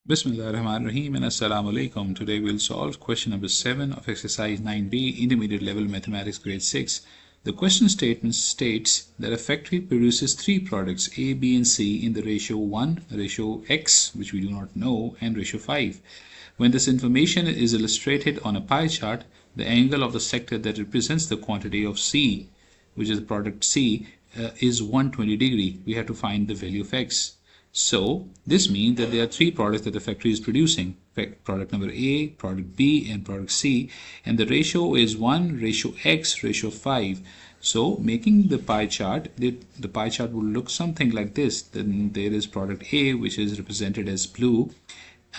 Bismillahirrahmanirrahim and Assalamu alaikum. Today we'll solve question number 7 of exercise 9b, intermediate level mathematics grade 6. The question statement states that a factory produces three products A, B and C in the ratio 1, ratio x, which we do not know, and ratio 5. When this information is illustrated on a pie chart, the angle of the sector that represents the quantity of C, which is the product C, is 120 degree. We have to find the value of x. So this means that there are three products that the factory is producing. Product number A, product B and product C, and the ratio is 1 ratio x ratio 5. So making the pie chart, the pie chart will look something like this. Then there is product A, which is represented as blue,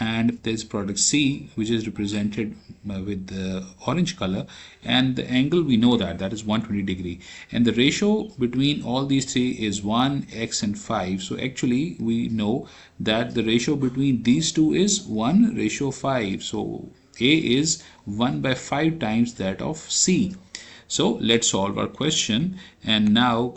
and there's product C, which is represented with the orange color, and the angle we know that is 120 degree, and the ratio between all these three is 1 x and 5. So actually we know that the ratio between these two is 1 ratio 5. So A is 1 by 5 times that of C. So let's solve our question. And now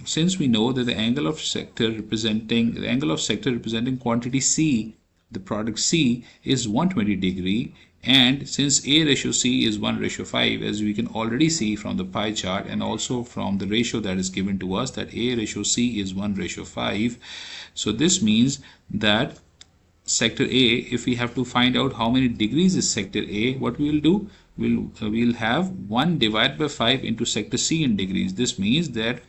since we know that the angle of sector representing quantity C, the product C, is 120 degree, and since A ratio C is 1 ratio 5, as we can already see from the pie chart and also from the ratio that is given to us, that A ratio C is 1 ratio 5. So this means that sector A, if we have to find out how many degrees is sector A, what we will do, we'll have 1 divided by 5 into sector C in degrees. This means that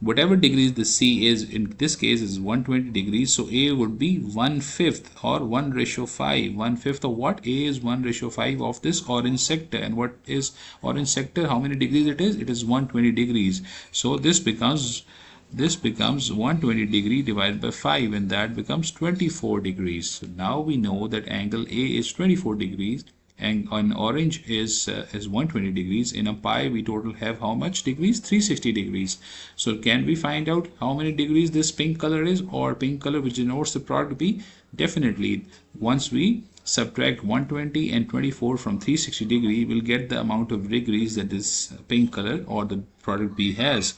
whatever degrees the C is, in this case is 120 degrees, so A would be 1/5 or 1 ratio 5. 1/5 of what? A is 1 ratio 5 of this orange sector. And what is orange sector? How many degrees it is? It is 120 degrees. So this becomes 120 degree divided by 5, and that becomes 24 degrees. So now we know that angle A is 24 degrees, and on orange is 120 degrees. In a pie we total have how much degrees? 360 degrees. So can we find out how many degrees this pink color is, or pink color which denotes the product B? Definitely, once we subtract 120 and 24 from 360 degree, we'll get the amount of degrees that this pink color or the product B has.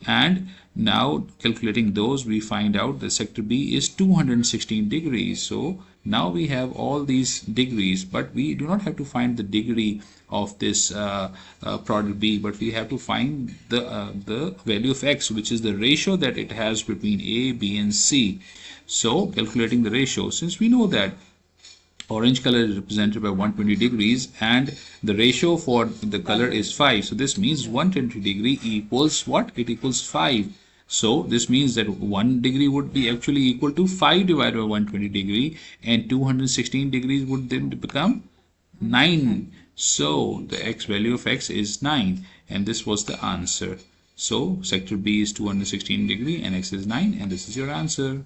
And now calculating those, we find out the sector B is 216 degrees. So now we have all these degrees, but we do not have to find the degree of this product B, but we have to find the value of x, which is the ratio that it has between A, B and C. So calculating the ratio, since we know that orange color is represented by 120 degrees and the ratio for the color is 5, so this means 120 degree equals what? It equals 5. So this means that 1 degree would be actually equal to 5 divided by 120 degree, and 216 degrees would then become 9. So the x value of x is 9, and this was the answer. So sector B is 216 degree and x is 9, and this is your answer.